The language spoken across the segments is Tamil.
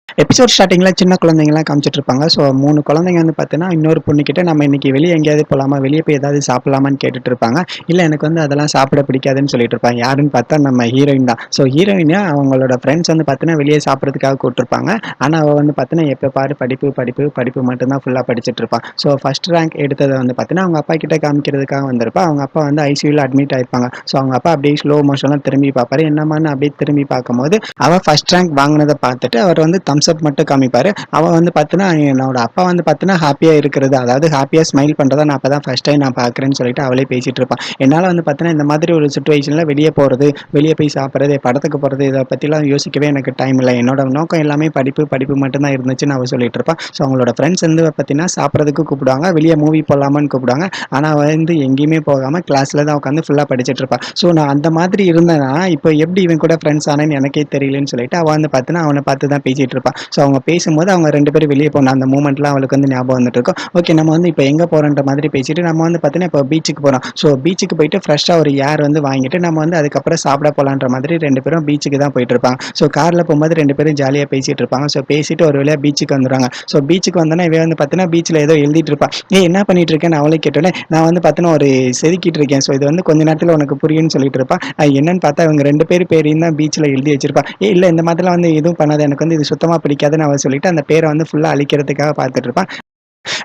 எபிசோட் ஸ்டார்ட்டிங்ல சின்ன குழந்தைங்கலாம் காமிச்சிட்டு இருப்பாங்க. ஸோ 3 குழந்தைங்க வந்து பார்த்தீங்கன்னா, இன்னொரு பொண்ணுகிட்ட நம்ம இன்னைக்கு வெளிய எங்கேயாவது போலாமா? வெளிய போய் ஏதாவது சாப்பிடலாமான்னு கேட்டுட்டு இருப்பாங்க. இல்ல எனக்கு வந்து அதெல்லாம் சாப்பிட பிடிக்காதுன்னு சொல்லிட்டு இருப்பாங்க. யாருன்னு பார்த்தா நம்ம ஹீரோயின் தான். ஸோ ஹீரோயின அவங்களோட ஃப்ரெண்ட்ஸ் வந்து பார்த்தீங்கன்னா, வெளிய சாப்பிடுறதுக்காக கூப்ட்டுருப்பாங்க. ஆனா அவ வந்து பார்த்தீங்கன்னா, எப்ப பாரு படிப்பு, படிப்பு, படிப்பு மட்டும் தான் ஃபுல்லா படிச்சுட்டு இருப்பா. ஸோ ஃபர்ஸ்ட் ரேங்க் எடுத்தத வந்து பார்த்தீங்கன்னா, அவங்க அப்பா கிட்ட காமிக்கிறதுக்காக வந்திருப்பா. அவங்க அப்பா வந்து ஐசியூல அட்மிட் ஆயிருப்பாங்க. ஸோ அவங்க அப்பா அப்படியே ஸ்லோ மோஷன்ல திரும்பி பார்ப்பாரு. என்னம்மான்னு அப்படியே திரும்பி பார்க்கும்போது, அவ ஃபர்ஸ்ட் ரேங்க் வாங்குனத பார்த்துட்டு அவர் வந்து தம்ஸ் அப் மட்டும் காமிப்பாரு. அவ வந்து பார்த்தீன்னா, என்னோட அப்பா வந்து பார்த்தீன்னா ஹாப்பியா இருக்கிறது, அதாவது ஹாப்பியா ஸ்மைல் பண்றத நான் அப்பதான் ஃபர்ஸ்ட் டைம் நான் பார்க்குறேன்னு சொல்லிட்டு அவளே பேசிட்டு இருப்பா. என்னால வந்து பார்த்தீன்னா, இந்த மாதிரி ஒரு சிச்சுவேஷன்ல வெளிய போறது, வெளிய போய் சாப்பிடுறது, படத்துக்கு போறது இத பத்திலாம் யோசிக்கவே எனக்கு டைம் இல்ல. என்னோட நோக்கம் எல்லாமே படிப்பு, படிப்பு மட்டும் தான் இருந்துச்சுன்னு அவ சொல்லிட்டு இருப்பா. ஸோ அவங்களோட ஃப்ரெண்ட்ஸ் வந்து பார்த்தீங்கன்னா, சாப்பிடுறதுக்கு கூப்பிடுவாங்க. வெளிய மூவி போலாமான்னு கூப்பிடுவாங்க. ஆனா அவ வந்து எங்கேயுமே போகாம கிளாஸ்ல தான் உட்காந்து ஃபுல்லா படிச்சுட்டு இருப்பா. ஸோ நான் அந்த மாதிரி இருந்தேன்னா, இப்போ எப்படி இவன் கூட ஃப்ரெண்ட்ஸ் ஆனேன்னு எனக்கே தெரியலன்னு சொல்லிட்டு அவ வந்து பார்த்தீன்னா, அவன பார்த்து தான் பேசிட்டு இருப்பா. ஸோ அவங்க பேசும்போது அவங்க 2 பேரும் வெளிய போன அந்த மூமெண்ட்லாம் அவளுக்கு வந்து ஞாபகம் வந்துட்டு இருக்கும். ஓகே நம்ம வந்து இப்ப எங்க போறோன்ற மாதிரி பேசிட்டு நம்ம வந்து பார்த்தீங்கன்னா, இப்போ பீச்சுக்கு போறோம். ஸோ பீச்சுக்கு போயிட்டு ஃப்ரெஷ்ஷா ஒரு ஏர் வந்து வாங்கிட்டு நம்ம வந்து அதுக்கப்புறம் சாப்பிட போலான்ற மாதிரி 2 பேரும் பீச்சுக்கு தான் போயிட்டு இருப்பாங்க. ஸோ கார்ல போம்போது 2 பேரும் ஜாலியா பேசிட்டு இருப்பாங்க. ஸோ பேசிட்டு ஒரு வழியா பீச்சுக்கு வந்துருவாங்க. ஸோ பீச்சுக்கு வந்தோனே இவ வந்து பார்த்தீங்கன்னா, பீச்ல ஏதோ எழுதிட்டு இருப்பா. "ஏய் என்ன பண்ணிட்டு இருக்கேன்னு?" அவளே கேட்டோனே, "நான் வந்து பார்த்தீன்னா ஒரு செதுக்கிட்டு இருக்கேன். ஸோ இது வந்து கொஞ்ச நேரத்துல உனக்கு புரியும்னு" சொல்லிட்டு இருப்பா. என்னன்னு பார்த்தா இவங்க 2 பேரையும் தான் பீச்ல எழுதி வச்சிருப்பா. "ஏய் இல்ல இந்த மாதிரிலாம் வந்து எதுவும் பண்ணாத. எனக்கு வந்து இது சுத்தமா பிடிக்காதுன்னு" அவ சொல்லிட்டு அந்த பேர வந்து ஃபுல்லா அழிக்கிறதுக்காக பார்த்துட்டு இருப்பா.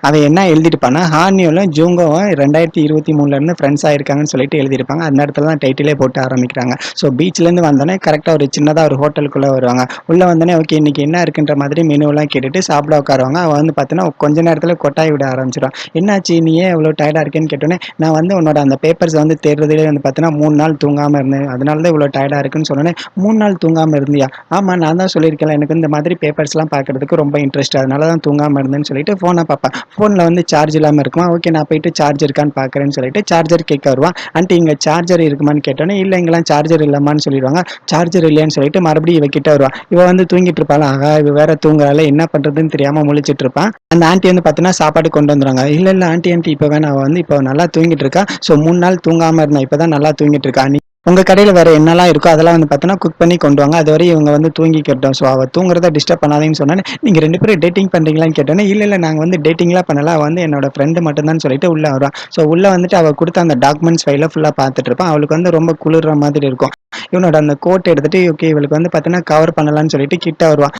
அவன் என்ன எழுதியிருப்பான்னா, ஹார்னியோலும் ஜூங்கோவும் 2023ல இருந்து ஃப்ரெண்ட்ஸா இருக்காங்கன்னு சொல்லிட்டு எழுதியிருப்பாங்க. அந்த இடத்துல தான் டைட்டிலே போட்டு ஆரம்பிக்கிறாங்க. ஸோ பீச்லேருந்து வந்தோனே கரெக்ட்டா ஒரு சின்னதா ஒரு ஹோட்டலுக்குள்ள வருவாங்க. உள்ள வந்தோனே ஓகே இன்னைக்கு என்ன இருக்குன்ற மாதிரி மெனுவெல்லாம் கேட்டுட்டு சாப்பிட உட்காருவாங்க. அவ வந்து பார்த்தீன்னா, கொஞ்ச நேரத்தில கொட்டாய் விட ஆரம்பிச்சுருவா. "என்னாச்சு? நீ ஏன் இவ்வளோ டயர்டா இருக்கேன்னு?" கேட்டோனே, "நான் வந்து உன்னோட அந்த பேப்பர்ஸ வந்து தேடுறதிலே வந்து பார்த்தீன்னா 3 நாள் தூங்காம இருந்தேன். அதனால தான் இவ்வளோ டயர்டா இருக்குன்னு" சொன்னோனே, "3 நாள் தூங்காம இருந்தியா?" "ஆமா நான் தான் சொல்லியிருக்கேன்ல, எனக்கு இந்த மாதிரி பேப்பர்ஸ்லாம் பார்க்கறதுக்கு ரொம்ப இன்ட்ரெஸ்ட். அதனால தான் தூங்காம இருந்தேன்னு" சொல்லிட்டு ஃபோன பார்ப்பா. ஃபோன்ல வந்து சார்ஜ் இல்லாம இருக்குமா, ஓகே நான் போயிட்டு சார்ஜ் இருக்கான்னு பார்க்குறேன்னு சொல்லிட்டு சார்ஜர் கேட்க வருவா. ஆன்ட்டி இங்க சார்ஜர் இருக்குமான்னு கேட்டோன்னே, இல்ல இங்கலாம் சார்ஜர் இல்லம்மான்னு சொல்லிருவாங்க. சார்ஜர் இல்லையான்னு சொல்லிட்டு மறுபடியும் இவ கிட்ட வருவா. இவ வந்து தூங்கிட்டு இருப்பாளா, ஆகா இவ வேற தூங்குறாளே என்ன பண்றதுன்னு தெரியாம முழிச்சிட்டு இருப்பா. அந்த ஆன்ட்டி வந்து பார்த்தீங்கன்னா சாப்பாடு கொண்டு வந்துருவாங்க. இல்ல இல்ல ஆன்ட்டி இப்ப வேணாம். அவ வந்து இப்ப நல்லா தூங்கிட்டு இருக்கா. ஸோ 3 நாள் தூங்காம இருந்தா. இப்பதான் நல்லா தூங்கிட்டு இருக்கா. உங்க கடையில வேற என்னலாம் இருக்கோ அதெல்லாம் வந்து பார்த்தீங்கன்னா குக் பண்ணி கொண்டு வாங்க. அதுவரையும் இவங்க வந்து தூங்கிக்கட்டும். ஸோ அவ தூங்குறத டிஸ்டர்ப் பண்ணாதீங்கன்னு சொன்னோனே, நீங்க 2 பேரும் டேட்டிங் பண்றீங்களான்னு கேட்டோனே, இல்ல இல்ல நாங்க வந்து டேட்டிங்லாம் பண்ணல. அவ வந்து என்னோட ஃப்ரெண்ட் மட்டும் தான்னு சொல்லிட்டு உள்ள வருவா. ஸோ உள்ள வந்துட்டு அவ குடுத்த அந்த டாக்குமெண்ட்ஸ் ஃபைல ஃபுல்லா பார்த்துட்டு இருப்பா. அவளுக்கு வந்து ரொம்ப குளிர்ற மாதிரி இருக்கும். இவனோட அந்த கோட் எடுத்துட்டு ஓகே இவளுக்கு வந்து பார்த்தீங்கன்னா கவர் பண்ணலான்னு சொல்லிட்டு கிட்ட வருவா.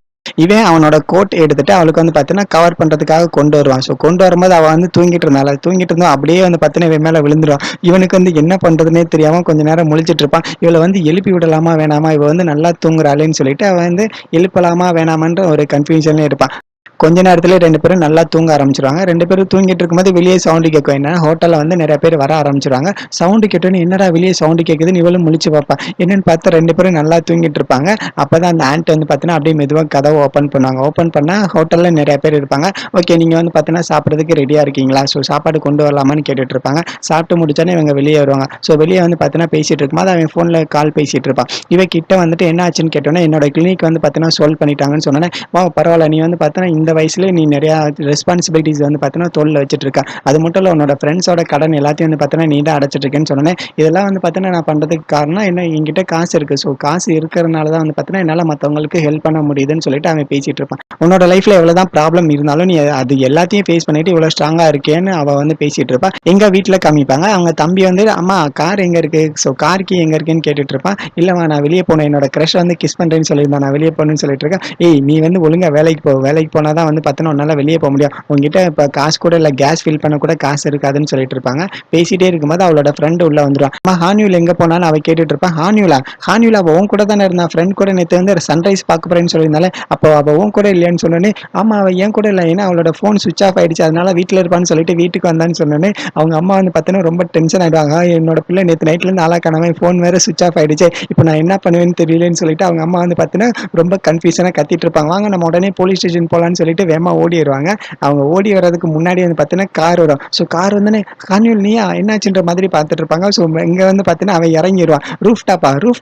இவன் அவனோட கோட் எடுத்துட்டு அவளுக்கு வந்து பார்த்தீங்கன்னா கவர் பண்றதுக்காக கொண்டு வருவான். ஸோ கொண்டு வரும்போது அவ வந்து தூங்கிட்டு இருந்தாளா, தூங்கிட்டு இருந்தா அப்படியே வந்து பார்த்தீங்கன்னா இவன் மேல விழுந்துருவான். இவனுக்கு வந்து என்ன பண்றதுன்னே தெரியாம கொஞ்ச நேரம் முழிச்சிட்டு இருப்பான். இவள வந்து எழுப்பி விடலாமா வேணாமா? இவ வந்து நல்லா தூங்குறாளேன்னு சொல்லிட்டு அவன் வந்து எழுப்பலாமா வேணாமான்ற ஒரு கன்ஃப்யூஷன்லயே இருப்பான். கொஞ்ச நேரத்திலே 2 பேரும் நல்லா தூங்க ஆரம்பிச்சுருவாங்க. 2 பேரும் தூங்கிட்டு இருக்கும்போது வெளியே சவுண்ட் கேட்கும். என்னன்னா ஹோட்டல்ல வந்து நெறைய பேர் வர ஆரம்பிச்சுருவாங்க. சவுண்ட் கேட்டோனே என்னடா வெளிய சவுண்ட் கேட்குதுன்னு இவளும் முழிச்சு பார்ப்பா. என்னன்னு பார்த்தா 2 பேரும் நல்லா தூங்கிட்டு இருப்பாங்க. அப்பதான் அந்த ஆன்ட் வந்து பார்த்தீங்கன்னா, அப்படியே மெதுவா கதவ ஓப்பன் பண்ணுவாங்க. ஓப்பன் பண்ணா ஹோட்டல்ல நெறைய பேர் இருப்பாங்க. ஓகே நீங்க வந்து பார்த்தீங்கன்னா, சாப்பிடுறதுக்கு ரெடியா இருக்கீங்களா? ஸோ சாப்பாடு கொண்டு வரலாமான்னு கேட்டுட்டு இருப்பாங்க. சாப்பிட்டு முடிச்சோனே இவங்க வெளிய வருவாங்க. ஸோ வெளிய வந்து பார்த்தீங்கன்னா, பேசிட்டு இருக்கும்போது அவன் ஃபோன்ல கால் பேசிட்டு இருப்பான். இவ கிட்ட வந்துட்டு என்ன ஆச்சுன்னு கேட்டோனே, என்னோட கிளினிக் வந்து பார்த்தீங்கன்னா, சால்வ் பண்ணிட்டாங்கன்னு சொன்னோனே, வாவ் பரவால்ல நீ வந்து பார்த்தீங்கன்னா, இந்த வயசுலயே நீ நெறையா ரெஸ்பான்சிபிலிட்டீஸ் வந்து பார்த்தீங்கன்னா, தோள்ல வச்சுட்டு இருக்க. அது மட்டும் இல்ல உன்னோட ஃப்ரெண்ட்ஸோட கடன் எல்லாத்தையும் வந்து பார்த்தீங்கன்னா, நீ தான் அடைச்சிட்டு இருக்கேன்னு சொன்னோனே, இதெல்லாம் வந்து பார்த்தீங்கன்னா, நான் பண்றதுக்கு காரணம் என்ன என்கிட்ட காசு இருக்கு. ஸோ காசு இருக்கிறனால தான் வந்து பார்த்தீங்கன்னா, என்னால மத்தவங்களுக்கு ஹெல்ப் பண்ண முடியுதுன்னு சொல்லிட்டு அவன் பேசிட்டு இருப்பான். உன்னோட லைஃப்ல எவ்வளவுதான் ப்ராப்ளம் இருந்தாலும், நீ அது எல்லாத்தையும் ஃபேஸ் பண்ணிட்டு இவ்வளவு ஸ்ட்ராங்கா இருக்கேன்னு அவ வந்து பேசிட்டு இருப்பா. எங்க வீட்ல காமிப்பாங்க. அவங்க தம்பி வந்து, "அம்மா கார் எங்க இருக்கு? ஸோ கார் கீ எங்க இருக்குன்னு?" கேட்டுட்டு இருப்பான். "இல்லம்மா நான் வெளிய போனேன். என்னோட கிரஷ் வந்து கிஸ் பண்றேன்னு சொல்லியிருந்தான். நான் வெளிய போணும்னு சொல்லிட்டு இருக்கேன்." "ஏய் நீ வந்து ஒழுங்கா வேலைக்கு போ. வேலைக்கு போனா தான் வந்து பார்த்தீங்கன்னா, உன்னால வெளிய போ முடியும். உன்கிட்ட இப்ப காசு கூட இல்ல. கேஸ் ஃபில் பண்ண கூட காசு இருக்காதுன்னு சொல்லிட்டு இருப்பாங்க. பேசிட்டே இருக்கும்போது அவளோட ஃப்ரெண்ட் உள்ள வந்துருவா. அம்மா ஹானியூல் எங்க போனான்னு அவ கேட்டுட்டு இருப்பா. ஹானியூலா? ஹானியூலா அவ உன் கூட தானே இருந்தா. ஃப்ரெண்ட் கூட நேத்து வந்து சன்ரைஸ் பார்க்க போறேன்னு சொல்லியிருந்தாலே, அப்போ அவ உன் கூட இல்லையான்னு சொன்னோனே, ஆமா அவ என் கூட இல்ல. ஏன்னா அவளோட ஃபோன் ஸ்விட்ச் ஆஃப் ஆயிடுச்சு. அதனால வீட்ல இருப்பான்னு சொல்லிட்டு வீட்டுக்கு வந்தான்னு சொன்னோனே, அவங்க அம்மா வந்து பார்த்தீங்கன்னா ரொம்ப டென்ஷன் ஆயிடுவாங்க. என்னோட பிள்ளை நேத்து நைட்ல இருந்து ஆளா காணாம ஃபோன் வேற ஸ்விட்ச் ஆஃப் ஆயிடுச்சே. இப்போ நான் என்ன பண்ணுவேன்னு தெரியலன்னு சொல்லிட்டு அவங்க அம்மா வந்து பார்த்தீங்கன்னா ரொம்ப கன்ஃப்யூஷனா கத்திட்டு இருப்பாங்க. வாங்க நம்ம உடனே போலீஸ் ஸ்டேஷன் போலான்னு சொல்லி சொல்லிட்டு வேகமா ஓடிருவாங்க. அவங்க ஓடி வர்றதுக்கு முன்னாடி வந்து பார்த்தீங்கன்னா, கார் வரும். ஸோ கார் வந்தோனே, "கார்னிவல் நீயா? என்னாச்சுன்ற?" மாதிரி பார்த்துட்டு இருப்பாங்க. ஸோ இங்க வந்து பார்த்தீங்கன்னா, அவன் இறங்கிருவான். ரூஃப்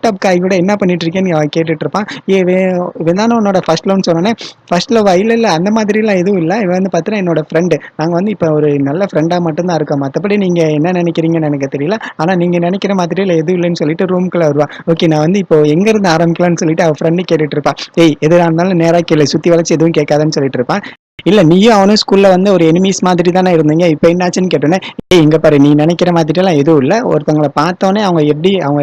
டாப் காய் கூட என்ன பண்ணிட்டு இருக்கேன்னு அவன் கேட்டுட்டு இருப்பான். இவன் தானே உன்னோட ஃபர்ஸ்ட் லவ்ன்னு சொன்னோனே, ஃபர்ஸ்ட் லவ்வா? இல்ல, இல்ல அந்த மாதிரிலாம் எதுவும் இல்ல. இவன் வந்து பார்த்தீங்கன்னா, என்னோட ஃப்ரெண்டு. நாங்க வந்து இப்ப ஒரு நல்ல ஃப்ரெண்டா மட்டும் தான் இருக்கோம். மத்தபடி நீங்க என்ன நினைக்கிறீங்கன்னு எனக்கு தெரியல. ஆனா நீங்க நினைக்கிற மாதிரிலாம் எதுவும் இல்லன்னு சொல்லிட்டு ரூம்குள்ள வருவா. ஓகே, நான் வந்து இப்போ எங்கருந்து ஆரம்பிக்கலாம்ன்னு சொல்லிட்டு அவ ஃப்ரெண்ட் கேட்டுட்டு இருப்பா. "ஏய் எதுவா இருந்தாலும் நேரா கேளு. சுத்தி வளைச்சு எதுவும் கேட்காதன்னு" சொல்லிட்டு இருப்பான். இல்ல நீயும் அவனும் ஸ்கூல்ல வந்து ஒரு எனிமீஸ் மாதிரி தானே இருந்தீங்க. இப்ப என்னாச்சுன்னு கேட்டோனே, "ஏய் இங்க பாரு நீ நெனைக்கிற மாதிரிலாம் எதுவும் இல்ல. ஒருத்தவங்கள பார்த்தோனே அவங்க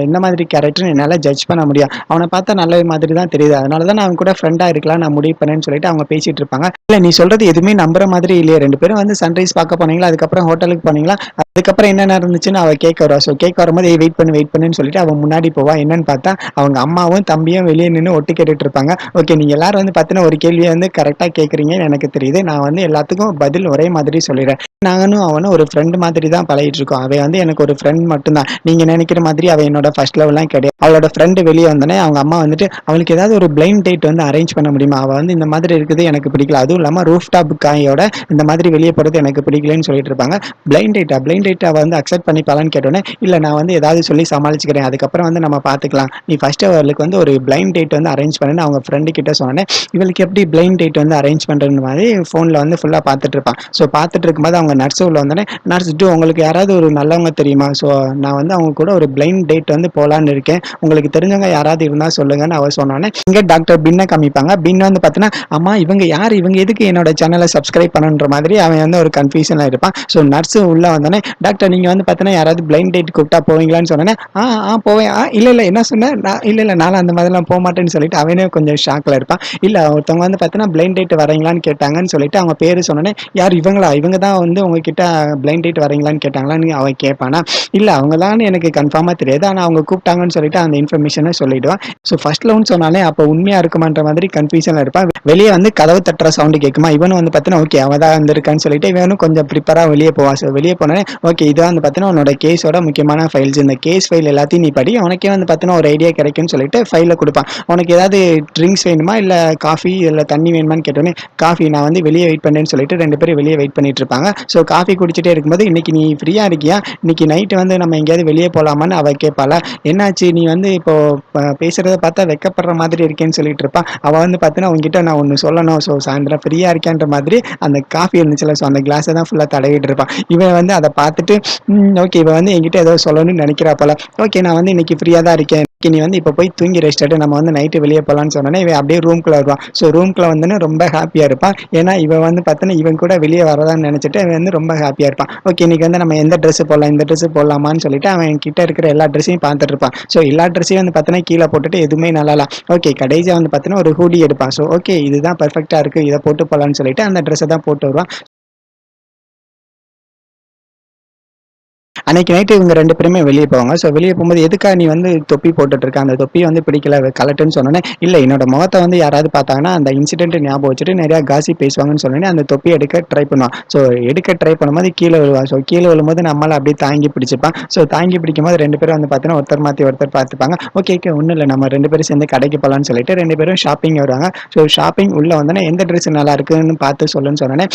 என்ன மாதிரி கேரக்டர்ன்னு என்னால ஜட்ஜ் பண்ண முடியும். அவன பார்த்தா நல்ல மாதிரி தான் தெரியுது. அதனால தான் நான் அவன் கூட ஃப்ரெண்டா இருக்கலாம் நான் முடிவு பண்ணேன்னு" சொல்லிட்டு அவங்க பேசிட்டு இருப்பாங்க. இல்ல நீ சொல்றது எதுவுமே நம்புற மாதிரி இல்லையே. 2 பேரும் வந்து சன்ரைஸ் பார்க்க போனீங்களா? அதுக்கப்புறம் ஹோட்டலுக்கு போனீங்களா? அதுக்கப்புறம் என்ன நடந்துச்சுன்னு அவ கேட்க வருவா. ஸோ கேட்க வரும்போது, "ஏய் வெயிட் பண்ணுன்னு" சொல்லிட்டு அவ முன்னாடி போவா. என்னன்னு பார்த்தா, அவங்க அம்மாவும், தம்பியும் வெளிய நின்னு ஒட்டு கேட்டுட்டு இருப்பாங்க. ஓகே, நீங்க எல்லாரும் வந்து பார்த்தீங்கன்னா, ஒரு கேள்விய வந்து கரெக்ட்டா கேட்கிறீங்கன்னு எனக்கு தெரியுது. நான் வந்து எல்லாத்துக்கும் பதில் ஒரே மாதிரி சொல்லிடுறேன். நானும் அவனும் ஒரு ஃப்ரெண்ட் மாதிரி தான் பழகிட்டு இருக்கோம். அவ வந்து எனக்கு ஒரு ஃப்ரெண்ட் மட்டும் தான். நீங்க நினைக்கிற மாதிரி அவ என்னோட ஃபர்ஸ்ட் லவ்லாம் கிடையாது. அவளோட ஃப்ரெண்ட் வெளிய வந்தோனே, அவங்க அம்மா வந்துட்டு, "அவளுக்கு ஏதாவது ஒரு பிளைண்ட் டேட் வந்து அரேஞ்ச் பண்ண முடியுமா? அவ வந்து இந்த மாதிரி இருக்குது எனக்கு பிடிக்கல. அதுவும் இல்லாம ரூஃப் டாப் காயோட இந்த மாதிரி வெளிய போறது எனக்கு பிடிக்கலன்னு" சொல்லிட்டு இருப்பாங்க. பிளைண்ட் டேட் அவ வந்து அக்செப்ட் பண்ணிப்பாளான்னு கேட்டோனே, "இல்ல நான் வந்து ஏதாவது சொல்லி சமாளிச்சுக்கிறேன். அதுக்கப்புறம் வந்து நம்ம பார்த்துக்கலாம். நீ ஃபர்ஸ்ட் அவளுக்கு வந்து ஒரு பிளைண்ட் டேட் வந்து அரேஞ்ச் பண்ணுன்னு" அவங்க ஃப்ரெண்டு கிட்ட சொன்னோனே, இவளுக்கு எப்படி பிளைண்ட் டேட் வந்து அரேஞ்ச் பண்றன்னு மாதிரி ஃபோன்ல வந்து ஃபுல்லா பார்த்துட்டு இருப்பான். ஸோ பார்த்துட்டு இருக்கும்போது அவங்க நர்ஸ் உள்ள வந்தோனே, "நர்ஸ் உங்களுக்கு யாராவது ஒரு நல்லவங்க தெரியுமா? ஸோ நான் வந்து அவங்க கூட ஒரு பிளைண்ட் டேட் வந்து போலான்னு இருக்கேன். உங்களுக்கு தெரிஞ்சவங்க யாராவது இருந்தா சொல்லுங்கன்னு" அவ சொன்னோனே, இங்க டாக்டர் பின்ன காமிப்பாங்க. பின் வந்து பார்த்தீங்கன்னா, "அம்மா இவங்க யாரு? இவங்க எதுக்கு என்னோட சேனல சப்ஸ்கிரைப் பண்ணணுன்ற" மாதிரி அவன் வந்து ஒரு கன்ஃப்யூஷன்ல இருப்பான். ஸோ நர்ஸ் உள்ள வந்தோனே, "டாக்டர் நீங்க வந்து பார்த்தீங்கன்னா யாராவது பிளைண்ட் டேட் கூப்பிட்டா போவீங்களான்னு" சொன்னோனே, போவேன்." இல்ல என்ன சொன்ன?" இல்ல நான்லாம் அந்த மாதிரிலாம் போமாட்டேன்னு" சொல்லிட்டு அவனே கொஞ்சம் ஷாக்ல இருப்பான். இல்ல ஒருத்தவங்க வந்து பார்த்தீங்கன்னா பிளைண்ட் டேட் வரீங்களான்னு கேட்டாங்கன்னு சொல்லிட்டு அவங்க பேரு சொன்னோனே, "யார் இவங்களா? இவங்க தான் வந்து உங்ககிட்ட பிளைண்ட் டேட் வரீங்களான்னு கேட்டாங்களான்னு" அவன் கேட்பானா. இல்ல அவங்க தான்னு எனக்கு கன்ஃபார்மா தெரியாது. ஆனா அவங்க கூப்பிட்டாங்கன்னு சொல்லிட்டு அந்த இன்ஃபர்மேஷன சொல்லிடுவான். ஸோ ஃபர்ஸ்ட் லவ்ன்னு சொன்னாலே அப்ப உண்மையா இருக்குமான்ற மாதிரி கன்ஃப்யூஷன்ல இருப்பான். வெளிய வந்து கதவு தட்டுற சவுண்ட் கேட்குமா, இவனும் வந்து பார்த்தீங்கன்னா ஓகே அவ தான் வந்திருக்கான்னு சொல்லிட்டு இவனும் கொஞ்சம் ப்ரிப்பேரா வெளிய போவான். ஸோ வெளிய போனோனே, ஓகே இதான் வந்து பார்த்தீங்கன்னா உன்னோட கேஸோட முக்கியமான ஃபைல்ஸ். இந்த கேஸ் ஃபைல் எல்லாத்தையும் நீ படி. உனக்கே வந்து பார்த்தீங்கன்னா ஒரு ஐடியா கிடைக்கும்னு சொல்லிட்டு ஃபைல குடுப்பான். உனக்கு ஏதாவது ட்ரிங்க்ஸ் வேணுமா? இல்ல காஃபி இல்ல தண்ணி வேணுமான்னு கேட்டோனே, காஃபி நான் வந்து வெளிய வெயிட் பண்றேன்னு சொல்லிட்டு 2 பேரும் வெளிய வெயிட் பண்ணிட்டு இருப்பாங்க. ஸோ காஃபி குடிச்சிட்டே இருக்கும்போது, "இன்னைக்கு நீ ஃப்ரீயா இருக்கியா? இன்னைக்கு நைட் வந்து நம்ம எங்கேயாவது வெளிய போலாமான்னு" அவ கேட்பாளா. "என்னாச்சு நீ வந்து இப்போ பேசுறத பார்த்தா வெட்கப்படுற மாதிரி இருக்கேன்னு" சொல்லிட்டு இருப்பா. அவ வந்து பார்த்தீங்கன்னா, "உன்கிட்ட நான் ஒண்ணு சொல்லணும். ஸோ சாயந்தரம் ஃப்ரீயா இருக்கியான்ற" மாதிரி அந்த காஃபி இருந்துச்சுல்ல, ஸோ அந்த கிளாஸ தான் ஃபுல்லா தடவிட்டு இருப்பான். இவன் வந்து அத பார்த்துட்டு, ஓகே இவ வந்து என்கிட்ட ஏதோ சொல்லணும்னு நினைக்கிறா போல. ஓகே நான் வந்து இன்னைக்கு ஃப்ரீயா தான் இருக்கேன். நீ வந்து இப்ப போய் தூங்கி ரெஸ்ட் எடு. நம்ம வந்து நைட்டு வெளிய போலான்னு சொன்னோனே, இவன் அப்படியே ரூம்குள்ள வருவான். ஸோ ரூம்குள்ள வந்தோனே ரொம்ப ஹாப்பியா இருப்பான். ஏன்னா இவன் வந்து பார்த்தீங்கன்னா, இவன் கூட வெளிய வரதான்னு நினைச்சுட்டு இவன் வந்து ரொம்ப ஹாப்பியா இருப்பான். ஓகே இன்னைக்கு வந்து நம்ம எந்த ட்ரெஸ் போடலாம், இந்த ட்ரெஸ் போடலாமான்னு சொல்லிட்டு அவன் கிட்ட இருக்கிற எல்லா ட்ரெஸ்ஸையும் பார்த்துட்டு இருப்பான். ஸோ எல்லா ட்ரெஸ்ஸையும் வந்து பார்த்தீங்கன்னா கீழ போட்டுட்டு எதுவுமே நல்லா இல்ல. ஓகே கடைசியா வந்து பார்த்தீங்கன்னா ஒரு ஹூடி எடுப்பான். ஸோ ஓகே இதுதான் பெர்ஃபெக்ட்டா இருக்கு. இத போட்டு போலான்னு சொல்லிட்டு அந்த ட்ரெஸ்ஸ தான் போட்டு வருவான். அன்னைக்கு நைட்டு இவங்க 2 பேருமே வெளிய போவாங்க. ஸோ வெளிய போம்போது, "எதுக்கா நீ வந்து தொப்பி போட்டுட்டு இருக்க? அந்த தொப்பி வந்து பிடிக்கல கழட்டுன்னு" சொன்னோனே, "இல்ல என்னோட முகத்த வந்து யாராவது பார்த்தாங்கன்னா, அந்த இன்சிடென்ட்ட ஞாபகம் வச்சுட்டு நெறைய காசிப் பேசுவாங்கன்னு" சொன்னோனே, அந்த தொப்பிய எடுக்க ட்ரை பண்ணுவான். ஸோ எடுக்க ட்ரை பண்ணும்போது கீழ விழுவா. ஸோ கீழ விழும்போது நம்மாள அப்படியே தாங்கி பிடிச்சுப்பான். ஸோ தாங்கி பிடிக்கும்போது 2 பேரும் வந்து பார்த்தீங்கன்னா, ஒருத்தர் மாத்தி ஒருத்தர் பார்த்துப்பாங்க. ஓகே ஒண்ணும் இல்ல நம்ம 2 பேரும் சேர்ந்து கடைக்கு போலான்னு சொல்லிட்டு 2 பேரும் ஷாப்பிங் வருவாங்க. ஸோ ஷாப்பிங் உள்ள வந்தோனே, "எந்த ட்ரெஸ் நல்லா இருக்குன்னு பார்த்து சொல்லுன்னு" சொன்னோனே,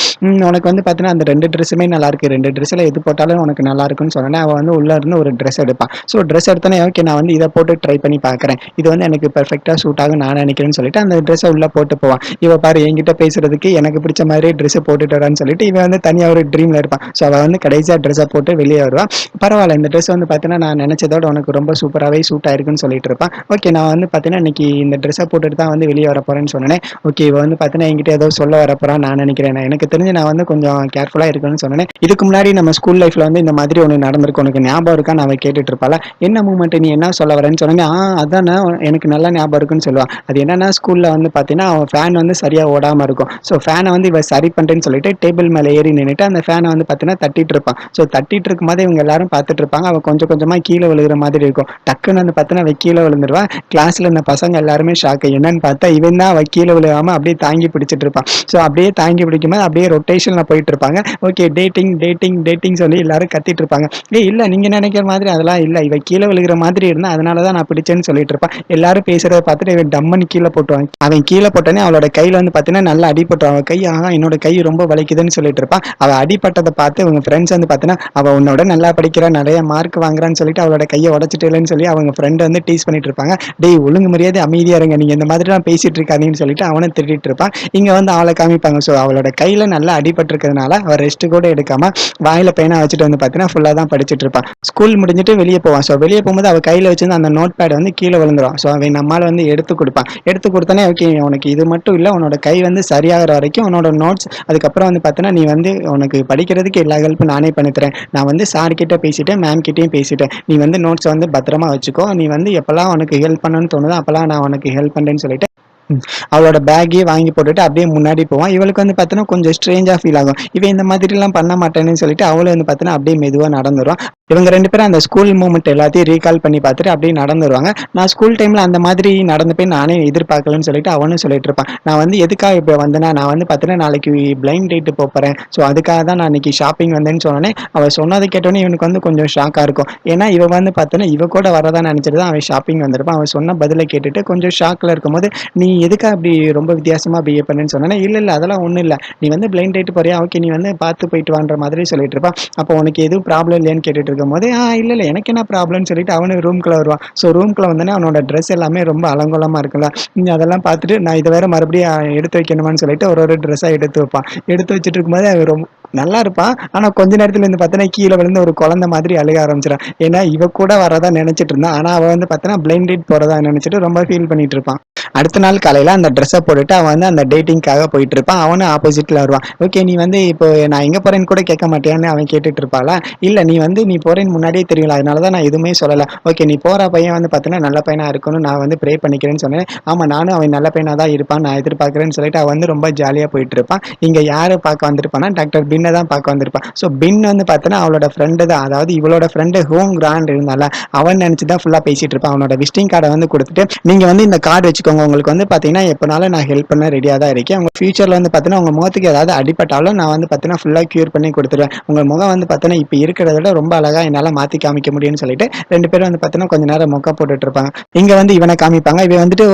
உனக்கு வந்து பார்த்தீங்கன்னா, அந்த 2 ட்ரெஸ்ஸுமே நல்லாயிருக்கு. 2 ட்ரெஸ்ஸுல எது போட்டாலும் உனக்கு நல்லாயிருக்குன்னு" சொன்னோனே, அவன் வந்து உள்ள இருந்து ஒரு ட்ரெஸ் எடுப்பான். ஸோ ட்ரெஸ் எடுத்தோனே, ஓகே நான் வந்து இத போட்டு ட்ரை பண்ணி பார்க்குறேன். இது வந்து எனக்கு பெர்ஃபெக்ட்டா சூட் ஆகும்னு நான் நினைக்கிறேன்னு சொல்லிட்டு, அந்த ட்ரெஸ்ஸ உள்ள போட்டு போவான். இவ பாரு என்கிட்ட பேசுறதுக்கு எனக்கு பிடிச்ச மாதிரியே ட்ரெஸ் போட்டுட்டு வரான்னு சொல்லிட்டு, இவன் வந்து தனியா ஒரு ட்ரீம்ல இருப்பான். ஸோ அவ வந்து கடைசியா ட்ரெஸ்ஸ போட்டு வெளிய வருவா. பரவால்ல இந்த ட்ரெஸ் வந்து பார்த்தீங்கன்னா, நான் நினைச்சதோட உனக்கு ரொம்ப சூப்பராவே சூட் ஆயிருக்குன்னு சொல்லிட்டு இருப்பான். ஓகே நான் வந்து பார்த்தீங்கன்னா, இன்னைக்கு இந்த ட்ரெஸ்ஸ போட்டுட்டு தான் வந்து வெளிய வரப்போறேன்னு சொன்னோனே, ஓகே இவ வந்து பார்த்தீங்கன்னா, என்கிட்ட ஏதோ சொல்ல வரப்போறான்னு நான் நினைக்கிறேன். எனக்கு தெரிஞ்சு நான் வந்து கொஞ்சம் கேர்ஃபுல்லா இருக்கணும்னு சொன்னோனே, இதுக்கு முன்னாடி நம்ம ஸ்கூல் லைஃப்ல வந்து இந்த மாதிரி ஒண்ணு நடந்திருக்கு. உனக்கு ஞாபகம் இருக்கான்னு அவ கேட்டுட்டு இருப்பாளா. "என்ன மூவ்மெண்ட் நீ என்ன சொல்ல வரேன்னு" சொன்னோனே, அதானே எனக்கு நல்லா ஞாபகம் இருக்குன்னு சொல்லுவா. அது என்னன்னா ஸ்கூல்ல வந்து பார்த்தீங்கன்னா, அவன் ஃபேன் வந்து சரியா ஓடாம இருக்கும். ஸோ ஃபேன வந்து இவ சரி பண்றேன்னு சொல்லிட்டு டேபிள் மேல ஏறி நின்னுட்டு அந்த ஃபேன வந்து பார்த்தீங்கன்னா தட்டிட்டு இருப்பான். ஸோ தட்டிட்டு இருக்கும்போது இவங்க எல்லாரும் பார்த்துட்டு இருப்பாங்க. அவ கொஞ்சம் கொஞ்சமா கீழ விழுகுற மாதிரி இருக்கும். டக்குன்னு வந்து பார்த்தீங்கன்னா, அவ கீழ விழுந்துருவா. கிளாஸ்ல இருந்த பசங்க எல்லாருமே ஷாக்கு. என்னன்னு பார்த்தா இவன் தான் அவ கீழ விழுகாம அப்படியே தாங்கி பிடிச்சிட்டு இருப்பான். ஸோ அப்படியே தாங்கி பிடிக்கும்போது அப்படியே ரொட்டேஷன்ல போயிட்டு இருப்பாங்க. ஓகே டேட்டிங் சொல்லி எல்லாரும் கத்திட்டு இருப்பாங்க. "ஏய் இல்ல நீங்க நெனைக்கிற மாதிரி அதெல்லாம் இல்ல. இவ கீழ விழுகுற மாதிரி இருந்தா, அதனால தான் நான் பிடிச்சேன்னு" சொல்லிட்டு இருப்பான். எல்லாரும் பேசுறத பார்த்துட்டு இவன் டம்முன்னு கீழ போட்டுருவான். அவன் கீழ போட்டோனே அவளோட கையில வந்து பார்த்தீங்கன்னா, நல்லா அடிபட்டுரும். அவ கை என்னோட கை ரொம்ப வலிக்குதுன்னு சொல்லிட்டு இருப்பா. அவ அடிபட்டத பார்த்து இவங்க ஃப்ரெண்ட்ஸ் வந்து பார்த்தீங்கன்னா, "அவ உன்னோட நல்லா படிக்கிறா, நெறைய மார்க் வாங்குறான்னு" சொல்லிட்டு அவளோட கைய உடைச்சுட்டேல்ன்னு சொல்லி அவங்க ஃப்ரெண்ட் வந்து டீஸ் பண்ணிட்டு இருப்பாங்க. "டேய் ஒழுங்கு மரியாதையா அமைதியா இருங்க. நீங்க இந்த மாதிரிலாம் பேசிட்டு இருக்காதீங்கன்னு" சொல்லிட்டு அவனும் திட்டிட்டு இருப்பான். இங்க வந்து அவள காமிப்பாங்க. ஸோ அவளோட கையில நல்லா அடிபட்டுருக்கிறதுனால, அவ ரெஸ்ட் கூட எடுக்காம வாயில பேனா வச்சுட்டு வந்து பார்த்தீங்கன்னா, ஃபுல்லா தான் படிச்சுட்டு இருப்பா. ஸ்கூல் முடிஞ்சுட்டு வெளிய போவான். ஸோ வெளிய போம்போது அவ கையில வச்சிருந்த அந்த நோட் பேட் வந்து கீழ விழுந்துரும். ஸோ அவன் நம்மாள வந்து எடுத்து குடுப்பான். எடுத்து குடுத்தோனே, "ஓகே உனக்கு இது மட்டும் இல்ல, உன்னோட கை வந்து சரியாகுற வரைக்கும் உன்னோட நோட்ஸ் அதுக்கப்புறம் வந்து பார்த்தீன்னா, நீ வந்து உனக்கு படிக்கிறதுக்கு எல்லா ஹெல்ப்பும் நானே பண்ணி தரேன். நான் வந்து சார் கிட்ட பேசிட்டேன், மேம் கிட்டயும் பேசிட்டேன். நீ வந்து நோட்ஸ வந்து பத்திரமா வச்சுக்கோ. நீ வந்து எப்பலாம் உனக்கு ஹெல்ப் பண்ணணும்னு தோணுதோ, அப்பலாம் நான் உனக்கு ஹெல்ப் பண்றேன்னு" சொல்லிட்டு ம். அவளோட பேக்கயே வாங்கி போட்டுட்டு அப்படியே முன்னாடி போவான். இவளுக்கு வந்து பார்த்தீன்னா, கொஞ்சம் ஸ்ட்ரேஞ்சா ஃபீல் ஆகும். இவன் இந்த மாதிரிலாம் பண்ண மாட்டானேன்னு சொல்லிட்டு, அவளும் வந்து பார்த்தீன்னா, அப்படியே மெதுவா நடந்து வருவா. இவங்க 2 பேரும் அந்த ஸ்கூல் மூமெண்ட் எல்லாத்தையும் ரீகால் பண்ணி பார்த்துட்டு அப்படியே நடந்து வருவாங்க. நான் ஸ்கூல் டைம்ல அந்த மாதிரி நடந்துப்பேன்னு நானே எதிர்பார்க்கலன்னு சொல்லிட்டு அவனும் சொல்லிட்டு இருப்பான். நான் வந்து எதுக்காக இப்ப வந்தேன்னா, நான் வந்து பார்த்தீன்னா, நாளைக்கு பிளைண்ட் டேட் போப்போறேன். ஸோ அதுக்காக தான் நான் இன்னைக்கு ஷாப்பிங் வந்தேன்னு சொன்னோனே, அவ சொன்னத கேட்டோனே இவனுக்கு வந்து கொஞ்சம் ஷாக்கா இருக்கும். ஏன்னா, இவ வந்து பார்த்தீன்னா, இவ கூட வரதா நெனச்சுட்டு தான் அவன் ஷாப்பிங் வந்திருப்பான். அவன் சொன்ன பதில கேட்டுட்டு கொஞ்சம் ஷாக்ல இருக்கும்போது, "நீ எதுக்கா அப்படி ரொம்ப வித்தியாசமா பிஹேவ் பண்ணேன்னு" சொன்னோனே, "இல்ல, இல்ல அதெல்லாம் ஒண்ணும் இல்ல. நீ வந்து பிளைண்ட் டேட் போறியா? ஓகே நீ வந்து பார்த்து போயிட்டு வான்ற" மாதிரி சொல்லிட்டு இருப்பான். அப்போ "உனக்கு எதுவும் ப்ராப்ளம் இல்லையான்னு" கேட்டுட்டு இருக்கும்போது, இல்ல, இல்ல எனக்கு என்ன ப்ராப்ளம்ன்னு" சொல்லிட்டு அவனும் ரூம்குள்ள வருவான். ஸோ ரூம்குள்ள வந்தோனே அவனோட ட்ரெஸ் எல்லாமே ரொம்ப அலங்கோலமா இருக்குல்ல. அதெல்லாம் பார்த்துட்டு, நான் இத வேற மறுபடியும் எடுத்து வைக்கணுமான்னு சொல்லிட்டு ஒரு ட்ரெஸ்ஸா எடுத்து வைப்பான். எடுத்து வச்சுட்டு இருக்கும்போது அவன் நல்லா இருப்பான். ஆனா கொஞ்ச நேரத்துல இருந்து பார்த்தீங்கன்னா, கீழ விழுந்து ஒரு குழந்தை மாதிரி அழுக ஆரம்பிச்சுருவான். ஏன்னா இவ கூட வரதா நெனச்சுட்டு இருந்தான். ஆனா அவ வந்து பார்த்தீங்கன்னா, பிளைண்ட் டேட் போறதா நெனச்சுட்டு ரொம்ப ஃபீல் பண்ணிட்டு இருப்பான். அடுத்த நாள் காலையில அந்த ட்ரெஸ்ஸ போட்டுட்டு அவன் வந்து அந்த டேட்டிங்க்காக போயிட்டு இருப்பான். அவனும் ஆப்போசிட்ல வருவான். "ஓகே நீ வந்து இப்போ நான் எங்க போறேன்னு கூட கேட்க மாட்டியான்னு" அவன் கேட்டுட்டு இருப்பாளா. "இல்ல நீ வந்து நீ போறேன்னு முன்னாடியே தெரியும்ல. அதனால தான் நான் எதுவுமே சொல்லல. ஓகே நீ போற பையன் வந்து பார்த்தீங்கன்னா, நல்ல பையனா இருக்கணும்னு நான் வந்து ப்ரே பண்ணிக்கிறேன்னு" சொன்னேன். "ஆமா நானும் அவன் நல்ல பையனா தான் இருப்பான்னு நான் எதிர்பார்க்கிறேன்னு" சொல்லிட்டு அவன் வந்து ரொம்ப ஜாலியா போயிட்டு இருப்பான். இங்க யார பார்க்க வந்திருப்பான்னா, டாக்டர் பின்ன தான் பார்க்க வந்திருப்பான். ஸோ பின் வந்து பார்த்தீங்கன்னா, அவளோட ஃப்ரெண்டு தான். அதாவது இவளோட ஃப்ரெண்டு ஹோம் கிராண்ட் இருந்தால, அவன் நெனச்சு தான் ஃபுல்லா பேசிட்டு இருப்பான். அவனோட விசிட்டிங் கார்ட வந்து குடுத்துட்டு, "நீங்க வந்து இந்த கார்டு வச்சுக்கோங்க. உங்களுக்கு வந்து பார்த்தீங்கன்னா, எப்பனாலும் நான் ஹெல்ப் பண்ண ரெடியா தான் இருக்கேன். உங்க ஃபியூச்சர்ல வந்து பார்த்தீங்கன்னா, உங்க முகத்துக்கு ஏதாவது அடிபட்டாலும் நான் வந்து பார்த்தீங்கன்னா, ஃபுல்லா கியூர் பண்ணி குடுத்துருவேன். உங்க முகம் வந்து பார்த்தீங்கன்னா, இப்ப இருக்கிறத விட ரொம்ப அழகா என்னால மாத்தி காமிக்க முடியும்னு" சொல்லிட்டு 2 பேரும் வந்து பார்த்தீங்கன்னா, கொஞ்ச நேரம் மொக்க போட்டுட்டு இருப்பாங்க. இங்க வந்து இவன காமிப்பாங்க. இவன் வந்துட்டு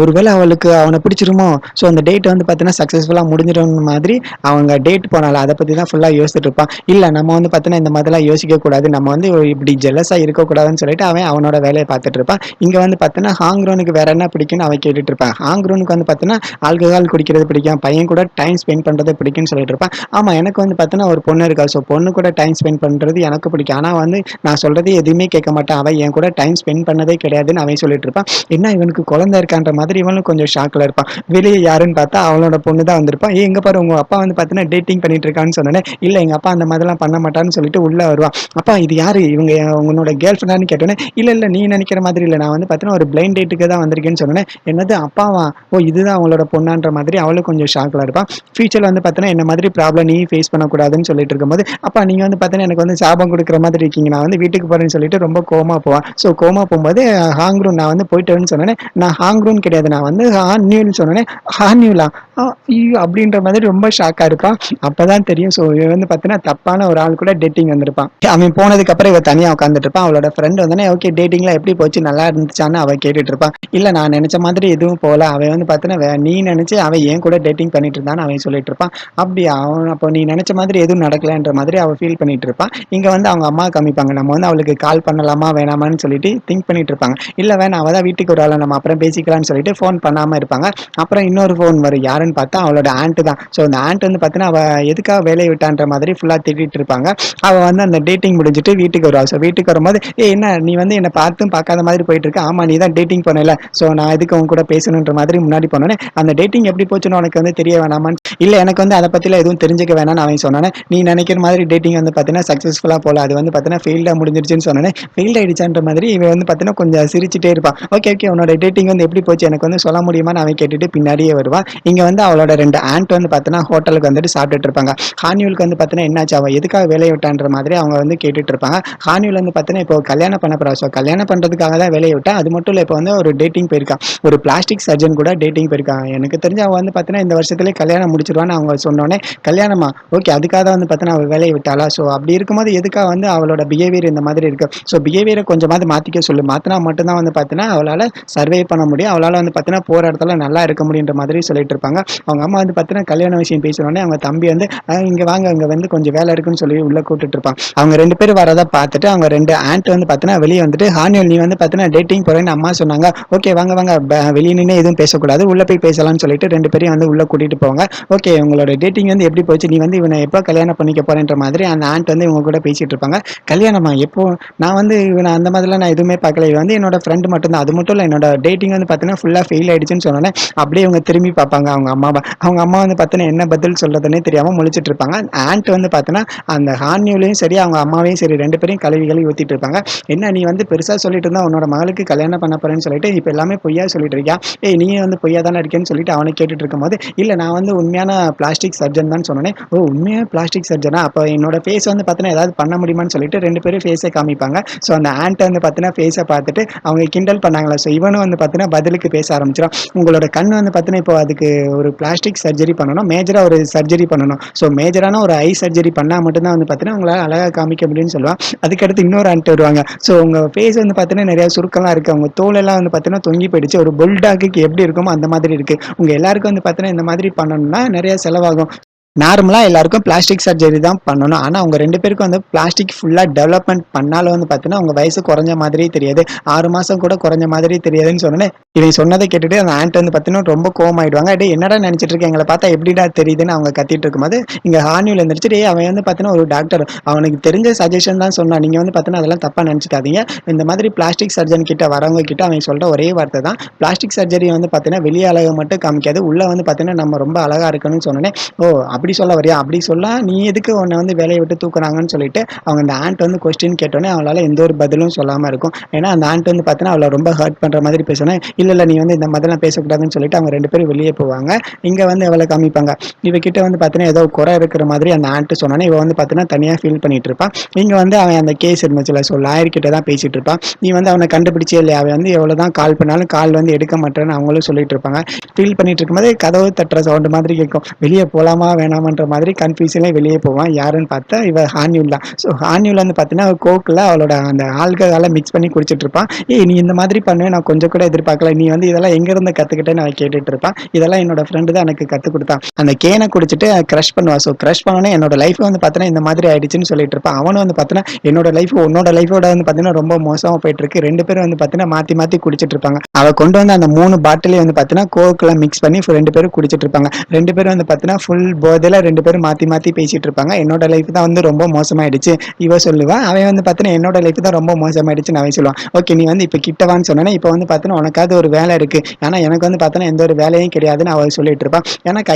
ஒருவேள அவளுக்கு அவன பிடிச்சிருமோ? ஸோ அந்த டேட் வந்து பார்த்தீங்கன்னா, சக்சஸ்ஃபுல்லா முடிஞ்சிரும் மாதிரி அவங்க டேட் போனால அத பத்தி தான் ஃபுல்லா யோசிச்சுட்டு இருப்பான். இல்ல நம்ம வந்து பார்த்தீங்கன்னா, இந்த மாதிரிலாம் யோசிக்கக் கூடாது. நம்ம வந்து இப்படி ஜெலஸா இருக்கக்கூடாதுன்னு சொல்லிட்டு அவன் அவனோட வேலைய பார்த்துட்டு இருப்பான். இங்க வந்து பார்த்தீங்கன்னா, ஹாங்ரோனுக்கு வேற என்ன பிடிக்கும்னு அவன் கேட்டுட்டு இருப்பான். ஹாங்ரோனுக்கு வந்து பார்த்தீங்கன்னா, ஆல்கஹால் குடிக்கிறது பிடிக்கும். பையன் கூட டைம் ஸ்பெண்ட் பண்றது பிடிக்கும்னு சொல்லிட்டு இருப்பான். ஆமா எனக்கு வந்து பார்த்தீங்கன்னா, ஒரு பொண்ணு இருக்கா. ஸோ பொண்ணு கூட டைம் ஸ்பெண்ட் பண்றது எனக்கு பிடிக்கும். ஆனா வந்து நான் சொல்றது எதுவுமே கேட்க மாட்டான். அவ என் கூட டைம் ஸ்பெண்ட் பண்ணதே கிடையாதுன்னு அவன் சொல்லிட்டு இருப்பான். என்ன இவனுக்கு குழந்தை இருக்கான்ற மாதிரி இவனும் கொஞ்சம் ஷாக்ல இருப்பான். வெளிய யாருன்னு பார்த்தா அவனோட பொண்ணு தான் வந்திருப்பான். "ஏய் இங்க பாரு உங்க அப்பா வந்து பார்த்தீங்கன்னா, டேட்டிங் பண்ணிட்டு இருக்கான்னு" சொன்னோனே, "இல்ல எங்க அப்பா அந்த மாதிரிலாம் பண்ண மாட்டாருன்னு" சொல்லிட்டு உள்ள வருவான். "அப்பா இது யாரு? இவங்க உன்னோட கேர்ள் ஃபிரெண்டான்னு" கேட்டோனே, "இல்ல, இல்ல நீ நெனைக்கிற மாதிரி இல்ல. நான் வந்து பார்த்தீங்கன்னா, ஒரு பிளைண்ட் டேட்டுக்கு தான் வந்திருக்கேன்னு" சொன்னோனே, "என்னது அப்பாவா? ஓ இதுதான் அவங்களோட பொண்ணான்ற" மாதிரி அவளும் கொஞ்சம் ஷாக்ல இருப்பா. ஃபியூச்சர்ல வந்து பார்த்தீங்கன்னா, என்ன மாதிரி ப்ராப்ளம் நீ ஃபேஸ் பண்ணக்கூடாதுன்னு சொல்லிட்டு இருக்கும்போது, "அப்பா நீங்க வந்து பார்த்தீங்கன்னா, எனக்கு வந்து சாபம் குடுக்குற மாதிரி இருக்கீங்க. நான் வந்து வீட்டுக்கு போறேன்னு" சொல்லிட்டு ரொம்ப கோவமா போவான். ஸோ கோவமா போம்போது ஹாங்ரூன் நான் வந்து போயிட்டேன்னு சொன்னோனே, "நான் ஹாங்ரூன் கிடையாது. நான் வந்து ஹான்யூன்னு" சொன்னோனே, "ஹான்யூலா? ஐயோ!" அப்படின்ற மாதிரி ரொம்ப ஷாக்கா இருப்பான். அப்பதான் தெரியும். ஸோ இவன் வந்து பார்த்தீங்கன்னா, தப்பான ஒரு ஆள் கூட டேட்டிங் வந்திருப்பான். அவன் போனதுக்கு அப்புறம் இவ தனியா உட்கார்ந்துட்டு இருப்பா. அவளோட ஃப்ரெண்ட் வந்தோனே, "ஓகே டேட்டிங்லாம் எப்படி போச்சு? நல்லா இருந்துச்சான்னு?" அவ கேட்டுட்டு இருப்பா. "இல்ல நான் நெனச்ச மாதிரி எதுவும் போல. அவன் வந்து பார்த்தீன்னா, நீ நெனச்சு அவன் என் கூட டேட்டிங் பண்ணிட்டு இருந்தான்னு" அவன் சொல்லிட்டு இருப்பான். "அப்படியா? அப்போ நீ நெனச்ச மாதிரி எதுவும் நடக்கலன்ற" மாதிரி அவ ஃபீல் பண்ணிட்டு இருப்பா. இங்க வந்து அவங்க அம்மா காமிப்பாங்க. நம்ம வந்து அவளுக்கு கால் பண்ணலாமா? வேணாமான்னு சொல்லிட்டு திங்க் பண்ணிட்டு இருப்பாங்க. "இல்ல வேணாம். அவ தான் வீட்டுக்கு வருவாள. நம்ம அப்புறம் பேசிக்கலாம்னு" சொல்லிட்டு ஃபோன் பண்ணாம இருப்பாங்க. அப்புறம் இன்னொரு ஃபோன் வரும். யாருன்னு பார்த்தா அவளோட ஆன்ட் தான். ஸோ அந்த ஆன்ட் வந்து பார்த்தீங்கன்னா, அவ எதுக்காக வேலைய விட்டான்ற மாதிரி ஃபுல்லா திட்டிட்டு இருப்பாங்க. அவ வந்து அந்த டேட்டிங் முடிஞ்சுட்டு வீட்டுக்கு வருவா. ஸோ வீட்டுக்கு வரும்போது, "ஏய் என்ன நீ வந்து என்ன பார்த்தும் பார்க்காத மாதிரி போயிட்டு இருக்க. ஆமா நீ தான் டேட்டிங் போனல்ல. ஸோ நான் எதுக்கு உன் கூட பேசணுன்ற" மாதிரி முன்னாடி போனோனே, "அந்த டேட்டிங் எப்படி போச்சுன்னு உனக்கு வந்து தெரிய வேணாமான்னு" "இல்ல எனக்கு வந்து அத பத்திலாம் எதுவும் தெரிஞ்சுக்க வேணாம்னு" அவன் சொன்னோனே, "நீ நெனைக்கிற மாதிரி டேட்டிங் வந்து பார்த்தீங்கன்னா, சக்சஸ்ஃபுல்லா போல. அது வந்து பார்த்தீங்கன்னா, ஃபெயில்டா முடிஞ்சிருச்சுன்னு" சொன்னோனே, ஃபெயில்ட் ஆயிடுச்சான்ற மாதிரி இவன் வந்து பார்த்தீங்கன்னா, கொஞ்சம் சிரிச்சுட்டே இருப்பான். "ஓகே, ஓகே உன்னோட டேட்டிங் வந்து எப்படி போச்சு? எனக்கு வந்து சொல்ல முடியுமான்னு" அவன் கேட்டுட்டு பின்னாடியே வருவான். இங்க வந்து அவளோட 2 ஆண்ட் வந்து பார்த்தீங்கன்னா, ஹோட்டலுக்கு வந்துட்டு சாப்பிட்டுட்டு இருப்பாங்க. ஹானியூலுக்கு வந்து பார்த்தீங்கன்னா, என்னாச்சு அவ எதுக்காக வேலைய விட்டான்ற மாதிரி அவங்க வந்து கேட்டுட்டு இருப்பாங்க. ஹானியூல் வந்து பார்த்தீங்கன்னா, இப்போ கல்யாணம் பண்ண போறா. ஸோ கல்யாணம் பண்றதுக்காக தான் வேலைய விட்டா. அது மட்டும் இல்ல, இப்போ வந்து ஒரு டேட்டிங் போயிருக்கா. ஒரு பிளாஸ்டிக் சர்ஜன் கூட டேட்டிங் போயிருக்கா. எனக்கு தெரிஞ்சு அவ வந்து பார்த்தீங்கன்னா, இந்த வருஷத்திலேயே கல்யாணம் முடிச்சிருவான்னு அவங்க சொன்னோனே, கல்யாணமா? ஓகே. அதுக்காக தான் வந்து பார்த்தீங்கன்னா, அவ வேலைய விட்டாளா? ஸோ அப்படி இருக்கும்போது எதுக்காக வந்து அவளோட பிஹேவியர் இந்த மாதிரி இருக்கு? ஸோ பிஹேவியர கொஞ்சமாவது மாத்திக்க சொல்லு. மாத்துனா மட்டும் தான் வந்து பார்த்தீங்கன்னா, அவளால சர்வே பண்ண முடியும். அவளால வந்து பார்த்தீங்கன்னா, போற இடத்துல நல்லா இருக்க முடியுன்ற மாதிரி சொல்லிட்டு இருப்பாங்க. அவங்க அம்மா வந்து பார்த்தீங்கன்னா, கல்யாண விஷயம் பேசினோனே, அவங்க தம்பி வந்து இங்க வாங்க, இங்க வந்து கொஞ்சம் வேலை இருக்குன்னு சொல்லி உள்ள கூட்டிட்டு இருப்பான். அவங்க 2 பேரும் வரத பார்த்துட்டு, அவங்க 2 ஆண்ட் வந்து பார்த்தீங்கன்னா, வெளிய வந்துட்டு, "ஹானியல் நீ வந்து பார்த்தீங்கன்னா, டேட்டிங் போறேன்னு அம்மா சொன்னாங்க. ஓகே வாங்க, வாங்க. வெளிய நின்னு எதுவும் பேசக்கூடாது. உள்ள போய் பேசலாம்னு" சொல்லிட்டு 2 பேரையும் வந்து உள்ள கூட்டிட்டு போவாங்க. ஓகே, உங்களோட டேட்டிங் வந்து எப்படி போச்சு? நீ வந்து இவன எப்ப கல்யாணம் பண்ணிக்க போறேன்ற மாதிரி அந்த ஆண்ட் வந்து இவங்க கூட பேசிட்டு இருப்பாங்க. கல்யாணமா? எப்போ? நான் வந்து இவன அந்த மாதிரிலாம் நான் எதுவுமே பார்க்கல. இவன் வந்து என்னோட ஃப்ரெண்ட் மட்டும் தான். அது மட்டும் இல்ல, என்னோட டேட்டிங் வந்து பார்த்தீங்கன்னா, ஃபுல்லா ஃபெயில் ஆயிடுச்சுன்னு சொன்னோனே, அப்படியே இவங்க திரும்பி பார்ப்பாங்க அவங்க அம்மாவ. அவங்க அம்மா வந்து பார்த்தீங்கன்னா, என்ன பதில் சொல்றதுன்னே தெரியாம முழிச்சுட்டு இருப்பாங்க. ஆண்ட் வந்து பார்த்தீங்கன்னா, அந்த ஹார்னியூலையும் சரி, அவங்க அம்மாவையும் சரி 2 பேரையும் கழுவி கழுவி ஊத்திட்டு இருப்பாங்க. "என்ன நீ வந்து பெருசா சொல்லிட்டு இருந்தா, உன்னோட மகளுக்கு கல்யாணம் பண்ண போறேன்னு சொல்லிட்டு, இப்ப எல்லாமே பொய்யா சொல்லிட்டு இருக்கியா? ஏய் நீயும் வந்து பொய்யா தானே இருக்கேன்னு" சொல்லிட்டு அவன கேட்டுட்டு இருக்கும்போது, "இல்ல நான் வந்து உண்மையான பிளாஸ்டிக் சர்ஜன் தான்" சொன்னோனே, "ஓ! உண்மையான பிளாஸ்டிக் சர்ஜனா? அப்ப என்னோட ஃபேஸ் வந்து பார்த்தீங்கன்னா, ஏதாவது பண்ண முடியுமான்னு" சொல்லிட்டு 2 பேரும் ஃபேஸ காமிப்பாங்க. ஸோ அந்த ஆண்ட் வந்து பார்த்தீங்கன்னா, ஃபேஸ பார்த்துட்டு அவங்க கிண்டல் பண்ணாங்கல்ல, ஸோ இவனும் வந்து பார்த்தீங்கன்னா, பதிலுக்கு பேச ஆரம்பிச்சுருவான். "உங்களோட கண் வந்து பார்த்தீங்கன்னா, இப்போ அதுக்கு ஒரு பிளாஸ்டிக் சர்ஜரி பண்ணணும். மேஜரா ஒரு சர்ஜரி பண்ணணும். ஸோ மேஜரான ஒரு ஐ சர்ஜரி பண்ணா மட்டும் தான் வந்து பார்த்தீங்கன்னா, உங்களால அழகா காமிக்க முடியும்னு" சொல்லுவான். அதுக்கடுத்து இன்னொரு ஆண்ட் வருவாங்க. ஸோ உங்க ஃபேஸ் வந்து பார்த்தீங்கன்னா, நெறைய சுருக்கம்லாம் இருக்கு. உங்க தோலெல்லாம் வந்து பார்த்தீங்கன்னா, தொங்கி போயிடுச்சு. ஒரு புல்டாக்குக்கு எப்படி இருக்குமோ அந்த மாதிரி இருக்கு. உங்க எல்லாருக்கும் வந்து பார்த்தீங்கன்னா, இந்த மாதிரி பண்ணணும்னா நெறைய செலவாகும். நார்மலா எல்லாருக்கும் பிளாஸ்டிக் சர்ஜரி தான் பண்ணணும். ஆனா, அவங்க 2 பேருக்கும் வந்து பிளாஸ்டிக் ஃபுல்லா டெவலப்மெண்ட் பண்ணாலும் வந்து பார்த்தீங்கன்னா, உங்க வயசு குறைஞ்ச மாதிரியே தெரியாது. 6 மாசம் கூட குறைஞ்ச மாதிரி தெரியாதுன்னு சொன்னோனே, இவன் சொன்னத கேட்டுட்டு அந்த ஆண்ட் வந்து பார்த்தீங்கன்னா, ரொம்ப கோவமாயிடுவாங்க. "டேய் என்னடா நெனச்சிட்டு இருக்க? எங்கள பார்த்தா எப்படிடா தெரியுதுன்னு" அவங்க கத்திட்டு இருக்கும்போது, இங்க ஹார்னியூல் எந்திரிச்சு, "டேய் அவன் வந்து பார்த்தீங்கன்னா ஒரு டாக்டர். அவனுக்கு தெரிஞ்ச சஜஷன் தான் சொன்னான். நீங்க வந்து பார்த்தீங்கன்னா அதெல்லாம் தப்பா நெனச்சுக்காதீங்க. இந்த மாதிரி பிளாஸ்டிக் சர்ஜன் கிட்ட வரவங்க கிட்ட அவன் சொல்ற ஒரே வார்த்தை தான், பிளாஸ்டிக் சர்ஜரி வந்து பார்த்தீங்கன்னா, வெளி அழக மட்டும் காமிக்காது. உள்ள வந்து பார்த்தீங்கன்னா, நம்ம ரொம்ப அழகா இருக்கணும்னு" சொன்னோனே, "ஓ! அப்படி சொல்ல வரியா? அப்படி சொல்ல நீ எதுக்கு உன்ன வந்து வேலைய விட்டு தூக்குறாங்கன்னு" சொல்லிட்டு அவங்க அந்த ஆண்ட் வந்து கொஸ்டின் கேட்டோனே அவளால எந்த ஒரு பதிலும் சொல்லாம இருக்கும். ஏன்னா அந்த ஆண்ட் வந்து பார்த்தீங்கன்னா, அவள ரொம்ப ஹர்ட் பண்ற மாதிரி பேசவுனே, "இல்ல, இல்ல நீ வந்து இந்த மாதிரிலாம் பேசக்கூடாதுன்னு" சொல்லிட்டு அவங்க 2 பேரும் வெளிய போவாங்க. இங்க வந்து அவள காமிப்பாங்க. இவ கிட்ட வந்து பார்த்தீங்கன்னா, ஏதோ குறை இருக்கிற மாதிரி அந்த ஆண்ட் சொன்னோனே, இவ வந்து பார்த்தீங்கன்னா, தனியா ஃபீல் பண்ணிட்டு இருப்பா. இங்க வந்து அவன் அந்த கேஸ் இருந்துச்சுல்ல, ஸோ லாயர் கிட்ட தான் பேசிட்டு இருப்பான். "நீ வந்து அவன கண்டுபிடிச்சியே இல்லையா? அவன் வந்து எவ்வளோதான் கால் பண்ணாலும் கால் வந்து எடுக்க மாட்றான்னு" அவங்களும் சொல்லிட்டு இருப்பாங்க. ஃபீல் பண்ணிட்டு இருக்கும்போது கதவு தட்டுற சவுண்ட் மாதிரி கேட்கும். வெளிய போலாமா வேணாமான்ற மாதிரி கன்ஃப்யூஷன்ல வெளிய போவான். யாருன்னு பார்த்தா இவ ஹானியூல் தான். ஸோ ஹானியூல் வந்து பார்த்தீங்கன்னா, கோக்ல அவளோட அந்த ஆல்கஹால மிக்ஸ் பண்ணி குடிச்சிட்டு இருப்பான். "ஏய் நீ இந்த மாதிரி பண்ணுவ நான் கொஞ்சம் கூட எதிர்பார்க்கல. நீ வந்து இதெல்லாம் எங்கேருந்து கத்துக்கிட்டேன்னு" அவன் கேட்டுட்டு இருப்பான். "இதெல்லாம் என்னோட ஃப்ரெண்ட் தான் எனக்கு கத்துக் குடுத்தான்." அந்த கேன குடிச்சிட்டு கிரஷ் பண்ணுவா. ஸோ கிரஷ் பண்ணோனே என்னோட லைஃப் வந்து பார்த்தீங்கன்னா, இந்த மாதிரி ஆயிடுச்சுன்னு சொல்லிட்டு இருப்பான். அவனும் வந்து பார்த்தீங்கன்னா, என்னோட லைஃப் உன்னோட லைஃபோட வந்து பார்த்தீங்கன்னா, ரொம்ப மோசமா போயிட்டு இருக்கு. 2 பேரும் வந்து பார்த்தீங்கன்னா, மாத்தி மாத்தி குடிச்சிட்டு இருப்பாங்க. அவ கொண்டு வந்த அந்த 3 பாட்டிலையும் வந்து பார்த்தீங்கன்னா, கோக்ல மிக்ஸ் பண்ணி 2 பேரும் குடிச்சிட்டு இருப்பாங்க. 2 பேரும் வந்து பார்த்தீங்கன்னா, ஃபுல் போதையில 2 பேரும் மாத்தி மாத்தி பேசிட்டு இருப்பாங்க. என்னோட லைஃப் தான் வந்து ரொம்ப மோசமாயிடுச்சு இவ சொல்லுவா. அவன் வந்து பார்த்தீங்கன்னா, என்னோட லைஃப் தான் ரொம்ப மோசமாயிடுச்சுன்னு அவன் சொல்லுவான். ஓகே நீ வந்து இப்ப கிட்ட வான்னு சொன்னோனே, இப்ப வந்து பார்த்தீங்கன்னா, உனக்காவது ஒரு வேலை இருக்கு. ஆனா எனக்கு வந்து பார்த்தீங்கன்னா, எந்த ஒரு வேலையும் கிடையாதுன்னு அவ சொல்லிட்டு இருப்பா.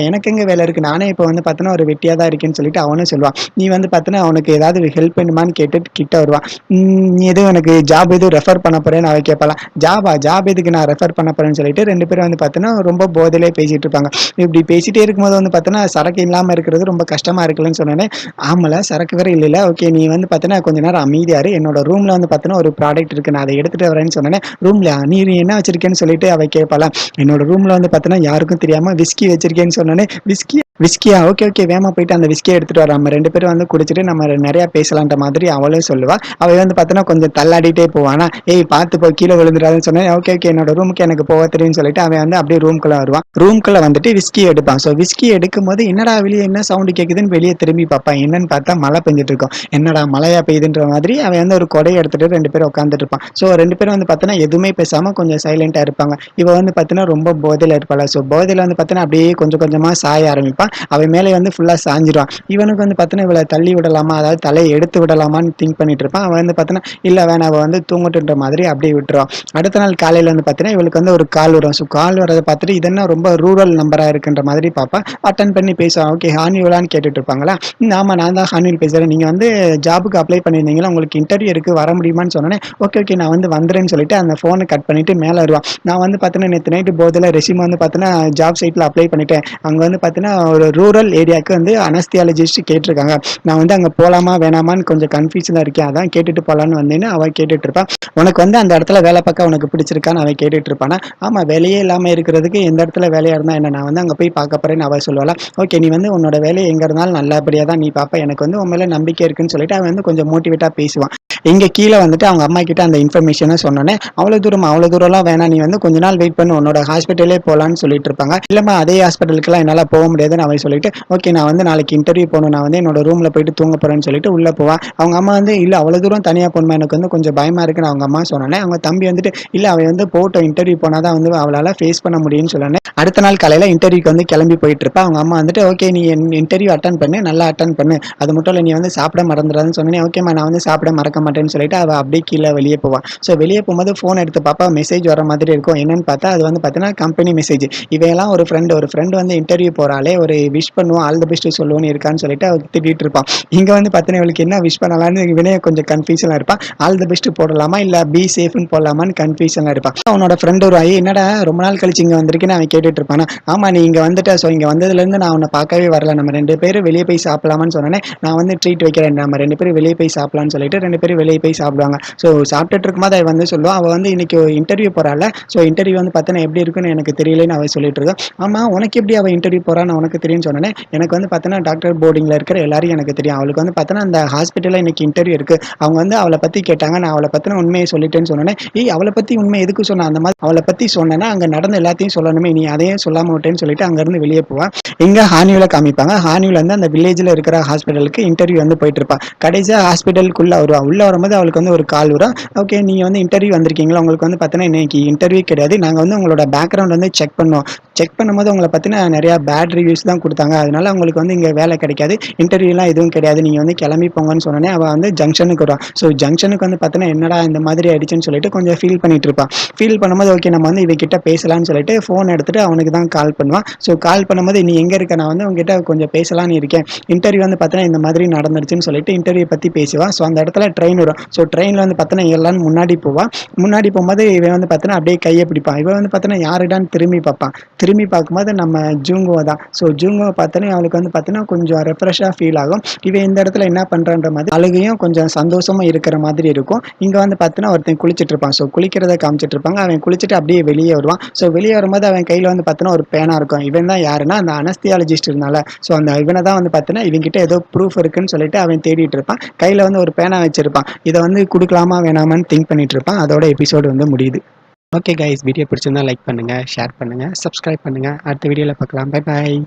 எனக்கு எங்க வேலை இருக்கு? நானே இப்ப வந்து பார்த்தீங்கன்னா, ஒரு வெட்டியா தான் இருக்கேன்னு சொல்லிட்டு அவனும் சொல்லுவான். நீ வந்து பார்த்தீங்கன்னா, அவனுக்கு ஏதாவது ஹெல்ப் வேணுமான்னு கேட்டுட்டு கிட்ட வருவான். நீ எதுவும் எனக்கு ஜாப் எதுவும் ரெஃபர் பண்ண போறேன்னு அவ கேட்பாளாம். ஜாப் எதுக்கு நான் ரெஃபர் பண்ண போறேன்னு சொல்லிட்டு 2 பேரும் வந்து பார்த்தீங்கன்னா, ரொம்ப போதையிலே பேசிட்டு இருப்பாங்க. இப்படி பேசிட்டே இருக்கும்போது வந்து பார்த்தீங்கன்னா, சரக்கு இல்லாம இருக்கிறது ரொம்ப கஷ்டமா இருக்குல்லன்னு சொன்னோனே, ஆமால்ல சரக்கு வேற இல்லைல்ல. ஓகே நீ வந்து பார்த்தீங்கன்னா, கொஞ்ச நேரம் அமைதியா இரு. என்னோட ரூம்ல வந்து பார்த்தீங்கன்னா, ஒரு ப்ராடக்ட் இருக்கு. நான் அத எடுத்துட்டு வரேன்னு சொன்னோனே, ரூம்லயா? நீ என்ன வச்சிருக்கேன்னு சொல்லிட்டு அவ கேட்பாளாம். என்னோட ரூம்ல வந்து பார்த்தீங்கன்னா, யாருக்கும் தெரியாம விஸ்கி வச்சிருக்கேன்னு சொன்னோனே, விஸ்கியா? Okay, okay. வேகமா போயிட்டு அந்த விஸ்கிய எடுத்துட்டு வா. நம்ம 2 பேரும் வந்து குடிச்சிட்டு நம்ம நெறைய பேசலான்ற மாதிரி அவளும் சொல்லுவா. அவ வந்து பார்த்தீன்னா, கொஞ்சம் தள்ளாடிட்டே போவா. ஆனா, "ஏய் பார்த்து போ கீழ விழுந்துறாதன்னு" சொன்னேன். Okay, okay. என்னோட ரூமுக்கு எனக்கு போக தெரியும்னு சொல்லிட்டு அவன் வந்து அப்படியே ரூம்குள்ள வருவான். ரூம்குள்ள வந்துட்டு விஸ்கி எடுப்பான். ஸோ விஸ்கி எடுக்கும்போது, என்னடா வெளிய என்ன சவுண்ட் கேட்குதுன்னு வெளிய திரும்பி பார்ப்பான். என்னன்னு பார்த்தா மழை பெஞ்சுட்டு இருக்கும். என்னடா மழையா பெய்யுதுன்ற மாதிரி அவன் வந்து ஒரு கொடைய எடுத்துட்டு 2 பேரும் உட்கார்ந்துட்டு இருப்பான். ஸோ 2 பேரும் வந்து பார்த்தீன்னா, எதுவுமே பேசாம கொஞ்சம் சைலன்ட்டா இருப்பாங்க. இவ வந்து பார்த்தீன்னா, ரொம்ப போதையில இருப்பாளா. ஸோ போதையில வந்து பார்த்தீன்னா, அப்படியே கொஞ்சம் கொஞ்சமா சாய ஆரம்பிப்பா. இருப்பான். அவன் மேலே வந்து ஃபுல்லா சாஞ்சிருவான். இவனுக்கு வந்து பார்த்தீங்கன்னா, இவள தள்ளி விடலாமா? அதாவது தலைய எடுத்து விடலாமான்னு திங்க் பண்ணிட்டு இருப்பான். அவன் வந்து பார்த்தீங்கன்னா, இல்ல வேணாம் அவ வந்து தூங்கட்டுன்ற மாதிரி அப்படியே விட்டுருவான். அடுத்த நாள் காலையில வந்து பார்த்தீங்கன்னா, இவளுக்கு வந்து ஒரு கால் வரும். ஸோ கால் வரத பார்த்துட்டு, இது என்ன ரொம்ப ரூரல் நம்பரா இருக்குன்ற மாதிரி பார்ப்பா. அட்டெண்ட் பண்ணி பேசுவா. ஓகே ஹானிவலான்னு கேட்டுட்டு இருப்பாங்களா? ஆமா நான் தான் ஹானில் பேசுறேன். நீங்க வந்து ஜாப்க்கு அப்ளை பண்ணியிருந்தீங்களா? உங்களுக்கு இன்டர்வியூ இருக்கு வர முடியுமான்னு சொன்னோனே, ஓகே, ஓகே நான் வந்து வந்துறேன்னு சொல்லிட்டு அந்த ஃபோன கட் பண்ணிட்டு மேல வருவா. நான் வந்து பார்த்தீங்கன்னா, நேத்து நைட்டு போதைல ரெஸ்யூம் வந்து பார்த்தீங்கன்னா, ஜாப் சைட்ல அப்ளை பண்ணிட்டேன். அங்க வந்து பார்த்தீங்கன்னா, ஒரு ரூரல் ஏரியாவுக்கு வந்து அனஸ்தியாலஜிஸ்ட் கேட்டிருக்காங்க. நான் வந்து அங்க போலாமா வேணாமான்னு கொஞ்சம் கன்ஃபியூஷனா இருக்கேன். அதான் கேட்டுட்டு போலான்னு வந்தேன்னு அவ கேட்டுட்டு இருப்பா. உனக்கு வந்து அந்த இடத்துல வேலை பார்க்க உனக்கு பிடிச்சிருக்கான்னு அவன் கேட்டுட்டு இருப்பானா. ஆமா வேலையே இல்லாம இருக்கிறதுக்கு எந்த இடத்துல வேலையா இருந்தா என்ன, நான் வந்து அங்க போய் பார்க்க போறேன்னு அவ சொல்லுவாளா. ஓகே நீ வந்து உன்னோட வேலையை எங்க இருந்தாலும் நல்லபடியா தான் நீ பார்ப்ப, எனக்கு வந்து உன் மேல நம்பிக்கை இருக்குன்னு சொல்லிட்டு அவன் வந்து கொஞ்சம் மோட்டிவேட்டா பேசுவான். இங்க கீழ வந்துட்டு அவங்க அம்மா கிட்ட அந்த இன்ஃபர்மேஷனை சொன்னோன்னே, அவ்வளவு தூரம்லாம் வேணாம், நீ வந்து கொஞ்ச நாள் வெயிட் பண்ணு, உன்னோட ஹாஸ்பிட்டலே போலான்னு சொல்லிட்டு இருப்பாங்க. இல்லம்மா அதே ஹாஸ்பிட்டலுக்குலாம் என்னால போக முடியாதுன்னு அவன் சொல்லிட்டு, ஓகே நான் வந்து நாளைக்கு இன்டர்வியூ போகணும், நான் வந்து என்னோட ரூம்ல போயிட்டு தூங்க போறேன்னு சொல்லிட்டு உள்ள போவான். அவங்க அம்மா வந்து இல்ல அவ்வளவு தூரம் தனியா போகணுமா, எனக்கு வந்து கொஞ்சம் பயமா இருக்குன்னு அவங்க அம்மா சொன்னோன்னே, அவங்க தம்பி வந்துட்டு இல்ல அவ வந்து போகட்டும், இன்டர்வியூ போனாதான் வந்து அவளால ஃபேஸ் பண்ண முடியும்னு சொன்னோன்னே, அடுத்த நாள் காலையில இன்டர்வியூக்கு வந்து கிளம்பி போயிட்டு இருப்பா. அவங்க அம்மா வந்துட்டு ஓகே நீ இன்டர்வியூ அட்டன் பண்ணு, நல்லா அட்டன் பண்ணு, அது மட்டும் இல்ல நீ வந்து சாப்பிட மறந்துடாதுன்னு சொன்னோன்னே, ஓகேம்மா நான் வந்து சாப்பிட மறக்க மாட்டேன்னு சொல்லிட்டு அவ அப்படியே கீழே வெளியே போவான். ஸோ வெளியே போகும்போது ஃபோன் எடுத்து பார்ப்பா, மெசேஜ் வர மாதிரி இருக்கும். என்னன்னு பார்த்தா அது வந்து பார்த்தீங்கன்னா கம்பெனி மெசேஜ். இவையெல்லாம் ஒரு ஃப்ரெண்டு வந்து இன்டர்வியூ போறாளே, ஒரு விஷ் பண்ணுவோம், ஆல் தி பெஸ்ட் சொல்லுவோன்னு இருக்கான்னு சொல்லிட்டு அவ திட்டிட்டு இருப்பான். இங்க வந்து பார்த்தீங்கன்னா இவளுக்கு என்ன விஷ் பண்ணலாம்னு இவனே கொஞ்சம் கன்ஃபியூஷனா இருப்பான். ஆல் தி பெஸ்ட் போடலாமா இல்ல பி சேஃப்னு போடலாமான்னு கன்ஃபியூஷனா இருப்பான். அவனோட ஃப்ரெண்ட் ஒரு என்னடா ரொம்ப நாள் கழிச்சு இங்க வந்திருக்கேன்னு அவன் கேட்டுட்டு இருப்பானா. ஆமா நீ இங்க வந்துட்ட, ஸோ இங்க வந்ததுல இருந்து நான் உன்னை பார்க்கவே வரல, நம்ம 2 பேரும் வெளியே போய் சாப்பிடலாமான்னு சொன்னோன்னே, நான் வந்து ட்ரீட் வைக்கிறேன், நம்ம 2 பேரும் வெளியே போய் சாப்பிடலாம்னு சொல்லிட்டு 2 பேரும் வெளியே போய் சாப்பிடுவாங்க. ஸோ சாப்பிட்டுட்டு இருக்கும்போது அவ வந்து சொல்லுவா, அவ வந்து இன்னைக்கு இன்டர்வியூ போறாள். ஸோ இன்டர்வியூ வந்து பார்த்தீங்கன்னா எப்படி இருக்குன்னு எனக்கு தெரியலன்னு அவ சொல்லிட்டு இருக்கா. ஆமா உனக்கு எப்படி அவ இன்டர்வியூ போறான்னு உனக்கு தெரியும்னு சொன்னோன்னே, எனக்கு வந்து பார்த்தீங்கன்னா டாக்டர் போர்டிங்ல இருக்கிற எல்லாரையும் எனக்கு தெரியும், அவளுக்கு வந்து பார்த்தீங்கன்னா அந்த ஹாஸ்பிட்டல்ல இன்னைக்கு இன்டர்வியூ இருக்கு, அவங்க வந்து அவளை பத்தி கேட்டாங்க, நான் அவளை பத்தின உண்மையை சொல்லிட்டேன்னு சொன்னோன்னே, அவளை பத்தி உண்மை எதுக்கு சொன்ன, அந்த மாதிரி அவளை பத்தி சொன்னேன்னா அங்க நடந்த எல்லாத்தையும் சொல்லணுமே, நீ அதையும் சொல்லாம விட்டேன்னு சொல்லிட்டு அங்க இருந்து வெளியே போவா. இங்க ஹானியூல காமிப்பாங்க. ஹானியூல வந்து அந்த வில்லேஜ்ல இருக்கிற ஹாஸ்பிட்டலுக்கு இன்டர்வியூ வந்து போயிட்டு இருப்பா. கடைசியா ஹாஸ்பிட்டலுக்குள்ள வருவா. உள்ள வரும்போது அவளுக்கு வந்து ஒரு கால் வரும். ஓகே நீங்க வந்து இன்டர்வியூ வந்திருக்கீங்களா, உங்களுக்கு வந்து பார்த்தீங்கன்னா இன்னைக்கு இன்டர்வியூ கிடையாது, நாங்க வந்து உங்களோட பேக்ரவுண்ட் வந்து செக் பண்ணோம், செக் பண்ணும்போது உங்களை பத்தின நிறைய பேட் ரிவ்யூஸ் தான் கொடுத்தாங்க, அதனால உங்களுக்கு வந்து இங்க வேலை கிடைக்காது, இன்டர்வியூலாம் எதுவும் கிடையாது, நீங்க வந்து கிளம்பி போங்கன்னு சொன்னோன்னே அவ வந்து ஜங்ஷனுக்கு வருவா. ஸோ ஜங்ஷனுக்கு வந்து பார்த்தீங்கன்னா என்னடா இந்த மாதிரி ஆயிடுச்சுன்னு சொல்லிட்டு கொஞ்சம் ஃபீல் பண்ணிட்டு இருப்பா. ஃபீல் பண்ணும்போது ஓகே நம்ம வந்து இவகிட்ட பேசலாம்னு சொல்லிட்டு ஃபோன் எடுத்துட்டு அவனுக்கு தான் கால் பண்ணுவான். ஸோ கால் பண்ணும்போது நீ எங்க இருக்க, நான் வந்து உங்ககிட்ட கொஞ்சம் பேசலாம்னு இருக்கேன், இன்டர்வியூ வந்து பார்த்தீங்கன்னா இந்த மாதிரி நடந்துருச்சுன்னு சொல்லிட்டு இன்டர்வியூ பத்தி பேசுவான். ஸோ அந்த இடத்துல ட்ரெயின் வரும். ஸோ ட்ரெயினில் வந்து பார்த்தீங்கன்னா எல்லாரும் முன்னாடி போவான். முன்னாடி போகும்போது இவன் வந்து பார்த்தீங்கன்னா அப்படியே கையை பிடிப்பான். இவன் வந்து பார்த்தீங்கன்னா யாருடான்னு திரும்பி பார்ப்பான். திரும்பி பார்க்கும்போது நம்ம ஜூங்கோ தான். ஸோ ஜூங்கோவை பார்த்தோன்னே அவளுக்கு வந்து பார்த்தீங்கன்னா கொஞ்சம் ரெஃப்ரெஷ்ஷாக ஃபீல் ஆகும். இவன் இந்த இடத்துல என்ன பண்ணுறான்ற மாதிரி அழுகையும் கொஞ்சம் சந்தோஷமும் இருக்கிற மாதிரி இருக்கும். இங்கே வந்து பார்த்தீங்கன்னா ஒருத்தன் குளிச்சுட்டு இருப்பான். ஸோ குளிக்கிறத காமிச்சிட்டு இருப்பாங்க. அவன் குளிச்சுட்டு அப்படியே வெளியே வருவான். ஸோ வெளியே வரும்போது அவன் கையில் வந்து பார்த்தீங்கன்னா ஒரு பேனா இருக்கும். இவன் தான் யாருன்னா அந்த அனஸ்தியாலஜிஸ்ட் இருந்தால, ஸோ அந்த இவனை தான் வந்து பார்த்தீங்கன்னா இவங்கிட்ட ஏதோ ப்ரூஃப் இருக்குன்னு சொல்லிட்டு அவன் தேடிட்டு இருப்பான். கையில் வந்து ஒரு பேனா வச்சிருப்பான். இதை வந்து கொடுக்கலாமா வேணாமான்னு திங்க் பண்ணிட்டு இருப்பான். அதோட எபிசோடு வந்து முடியுது. ஓகே கைஸ், வீடியோ பிடிச்சிருந்தா லைக் பண்ணுங்க, ஷேர் பண்ணுங்க, சப்ஸ்கிரைப் பண்ணுங்க. அடுத்த வீடியோவில் பார்க்கலாம். Bye bye.